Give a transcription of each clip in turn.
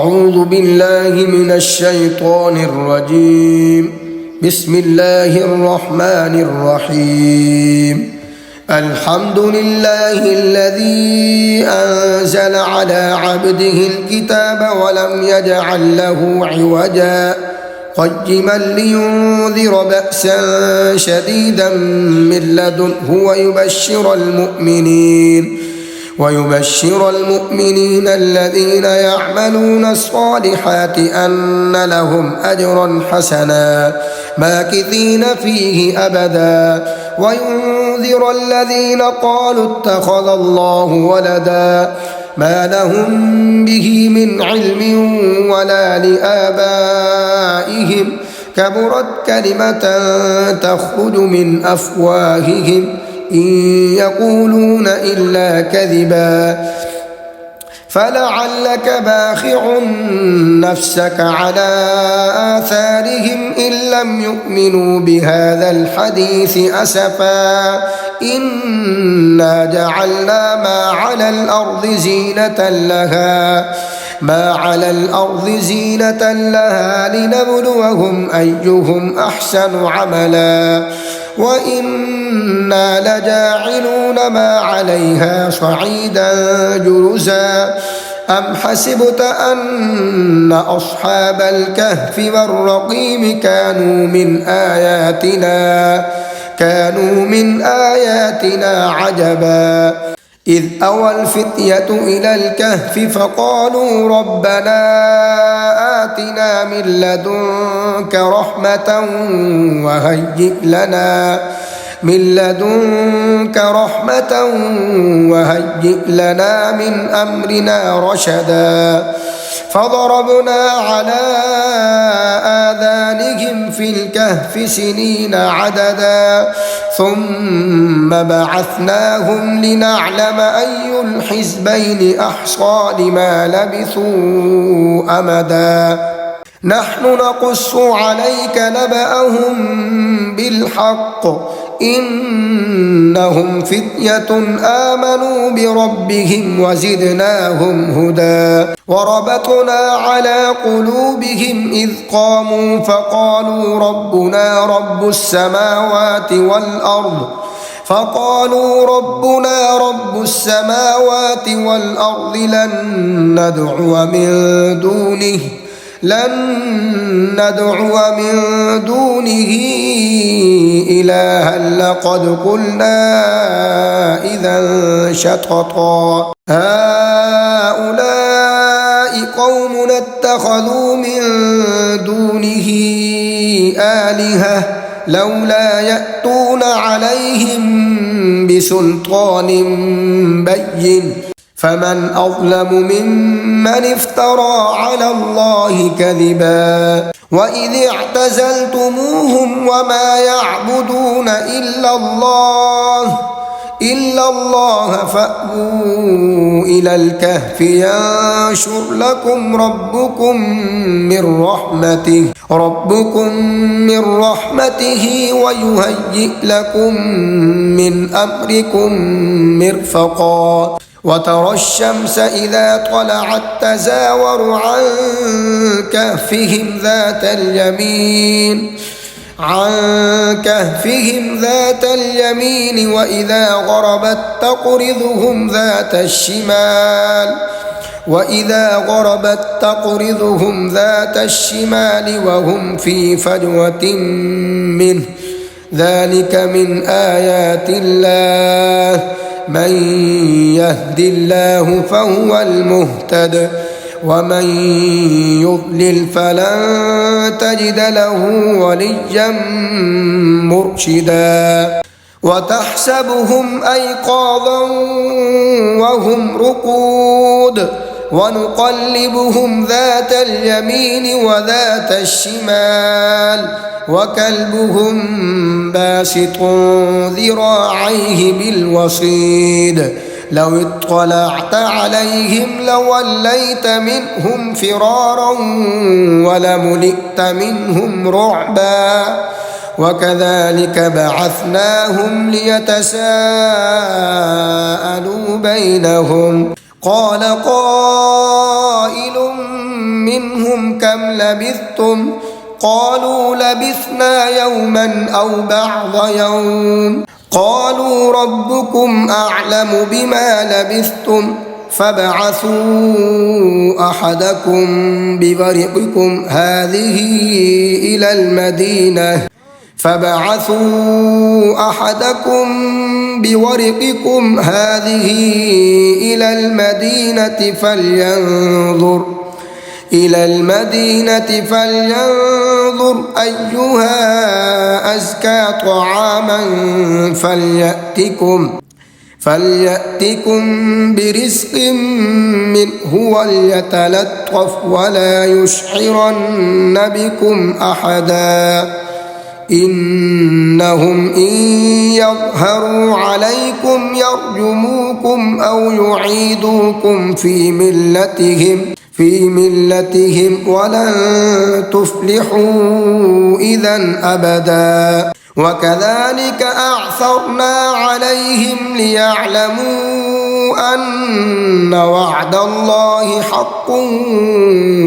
أعوذ بالله من الشيطان الرجيم. بسم الله الرحمن الرحيم. الحمد لله الذي أنزل على عبده الكتاب ولم يجعل له عوجا قيما لينذر بأسا شديدا من لدنه ويبشر المؤمنين الذين يعملون الصالحات أن لهم أجرا حسنا ماكثين فيه أبدا وينذر الذين قالوا اتخذ الله ولدا ما لهم به من علم ولا لآبائهم كبرت كلمة تخرج من أفواههم إن يقولون إلا كذبا فلعلك باخع نفسك على آثارهم إن لم يؤمنوا بهذا الحديث أسفا إنا جعلنا ما على الأرض زينة لها لنبلوهم أيهم أحسن عملا وإنا لجاعلون ما عليها صعيدا جرزا أم حسبت أن أصحاب الكهف والرقيم كانوا من آياتنا عجبا إذ أوى الفتية إلى الكهف فقالوا ربنا آتنا من لدنك رحمة وهيئ لنا من أمرنا رشدا فضربنا على آذانهم في الكهف سنين عددا ثم بعثناهم لنعلم أي الحزبين أحصى لما لبثوا أمدا نحن نقص عليك نبأهم بالحق إنهم فتية آمنوا بربهم وزدناهم هدى وربطنا على قلوبهم إذ قاموا فقالوا ربنا رب السماوات والأرض لن ندعو من دونه إلها لقد قلنا إذا شططا هؤلاء قوم اتخذوا من دونه آلهة لولا يأتون عليهم بسلطان بين فمن أظلم ممن افترى على الله كذبا وإذ اعتزلتموهم وما يعبدون إلا الله فأووا إلى الكهف ينشر لكم ربكم من رحمته ويهيئ لكم من أمركم مرفقا وترى الشمس إذا طلعت تزاور عن كهفهم ذات اليمين وإذا غربت تقرضهم ذات الشمال وهم في فجوة منه ذلك من آيات الله من يهد الله فهو المهتد ومن يضلل فلن تجد له وليا مرشدا وتحسبهم أيقاظا وهم رقود ونقلبهم ذات اليمين وذات الشمال وكلبهم باسط ذراعيه بالوصيد لو اطلعت عليهم لوليت منهم فرارا ولملئت منهم رعبا وكذلك بعثناهم ليتساءلوا بينهم قال قائل منهم كم لبثتم قالوا لبثنا يوما أو بعض يوم قالوا ربكم أعلم بما لبثتم فابعثوا أحدكم بورقكم هذه إلى المدينة فلينظر أيها أزكى طعاما فليأتكم برزق منه وليتلطف ولا يشعرن بكم أحدا إنهم إن يظهروا عليكم يرجموكم أو يعيدوكم في ملتهم ولن تفلحوا إذا أبدا وكذلك أعثرنا عليهم ليعلموا أن وعد الله حق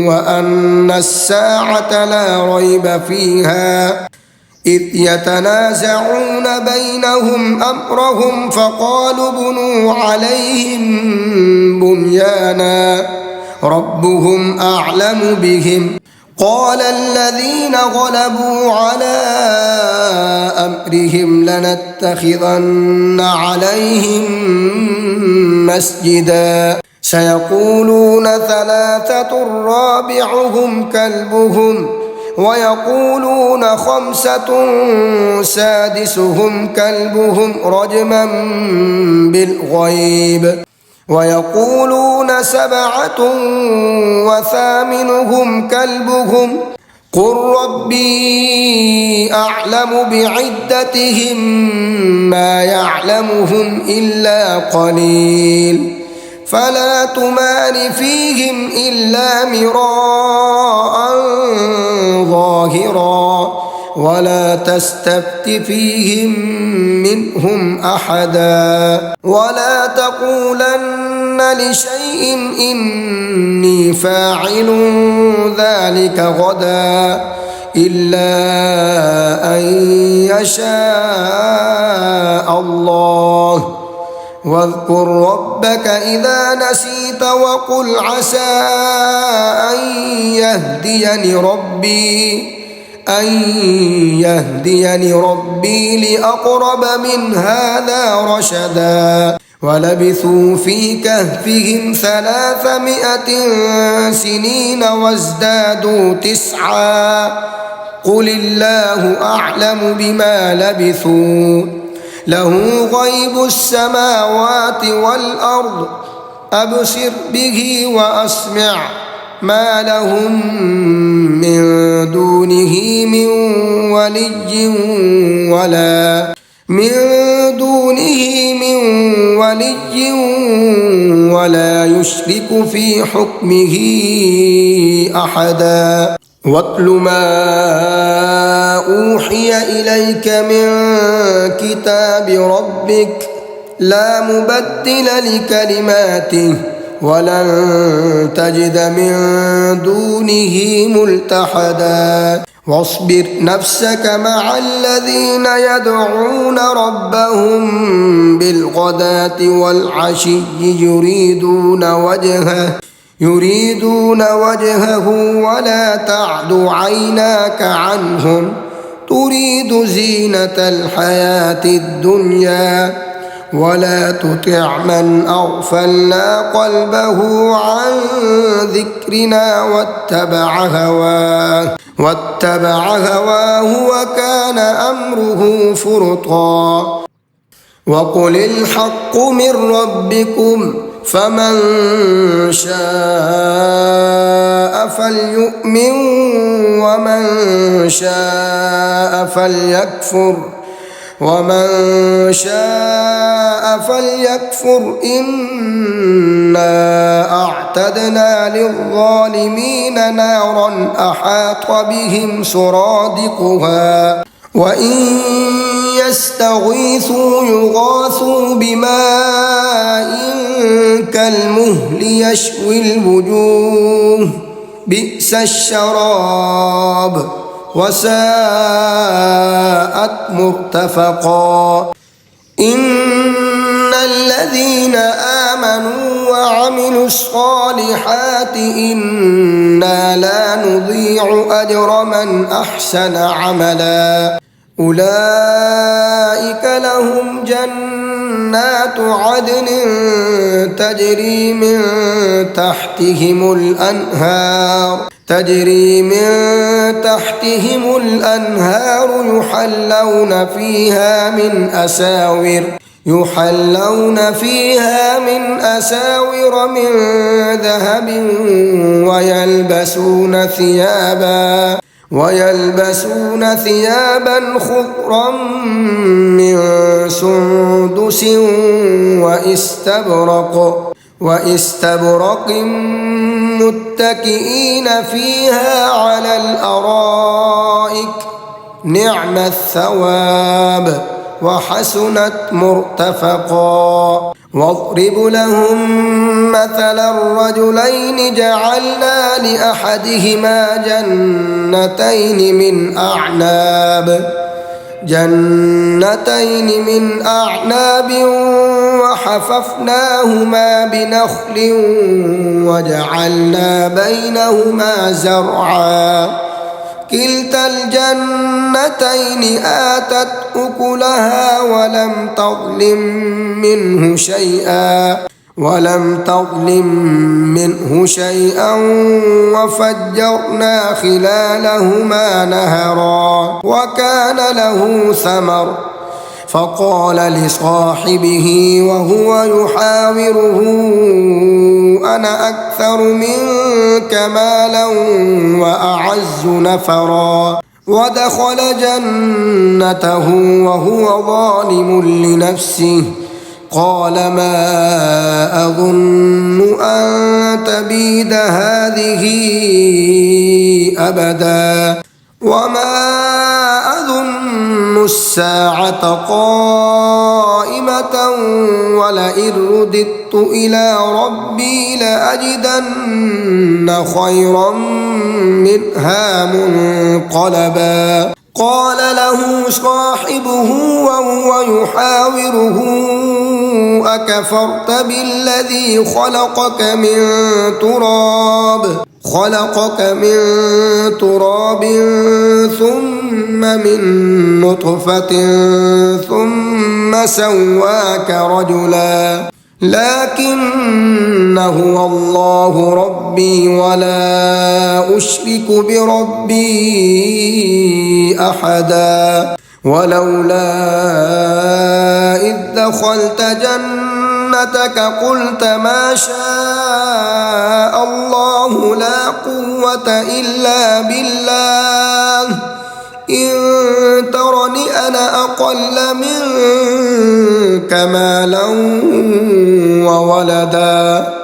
وأن الساعة لا ريب فيها إذ يتنازعون بينهم أمرهم فقالوا ابنوا عليهم بنيانا ربهم أعلم بهم قال الذين غلبوا على أمرهم لنتخذن عليهم مسجدا سيقولون ثلاثة رابعهم كلبهم ويقولون خمسة سادسهم كلبهم رجما بالغيب ويقولون سبعة وثامنهم كلبهم قل ربي أعلم بعدتهم ما يعلمهم إلا قليل فلا تمار فيهم إلا مراء ظاهرا ولا تستفت فيهم منهم أحدا ولا تقولن لشيء إني فاعل ذلك غدا إلا أن يشاء الله واذكر ربك إذا نسيت وقل عسى أن يهديني ربي لأقرب من هذا رشدا ولبثوا في كهفهم 300 سنين وازدادوا 9 قل الله أعلم بما لبثوا له غيب السماوات والأرض أبصر به وأسمع ما لهم من دونه من ولي ولا يشرك في حكمه أحدا واتل ما أوحي إليك من كتاب ربك لا مبدل لكلماته ولن تجد من دونه ملتحدا واصبر نفسك مع الذين يدعون ربهم بالغداة والعشي يريدون وجهه ولا تعد عيناك عنهم تريد زينة الحياة الدنيا ولا تطع من أغفلنا قلبه عن ذكرنا واتبع هواه وكان أمره فرطا وقل الحق من ربكم فمن شاء فليؤمن ومن شاء فليكفر إنا أعتدنا للظالمين نارا أحاط بهم سرادقها وإن يستغيثوا يغاثوا بماء كالمهل يشوي الوجوه بئس الشراب وساءت مرتفقا إن الذين آمنوا وعملوا الصالحات إنا لا نضيع أجر من أحسن عملا أولئك لهم جنات عدن تجري من تحتهم الأنهار يحلون فيها من أساور من ذهب ويلبسون ثيابا خضرا من سندس واستبرق متكئين فيها على الأرائك نعم الثواب وحسنت مرتفقا واضرب لهم مثلا الرجلين جعلنا لأحدهما جنتين من أعناب وحففناهما بنخل وجعلنا بينهما زرعا كلتا الجنتين آتت أكلها ولم تظلم منه شيئا وفجرنا خلالهما نهرا وكان له ثمر فقال لصاحبه وهو يحاوره أنا أكثر منك مالا وأعز نفرا ودخل جنته وهو ظالم لنفسه قال ما أظن أن تبيد هذه أبدا وما أظن الساعة قائمة ولئن رددت إلى ربي لأجدن خيرا منها منقلبا قال له صاحبه وهو يحاوره أكفرت بالذي خلقك من تراب ثم من نطفة ثم سواك رجلا لكن هو الله ربي ولا أشرك بربي أحدا ولولا إذ دخلت جنتك قلت ما شاء الله لا قوة إلا بالله إن ترني أنا أقل منك مالا وولدا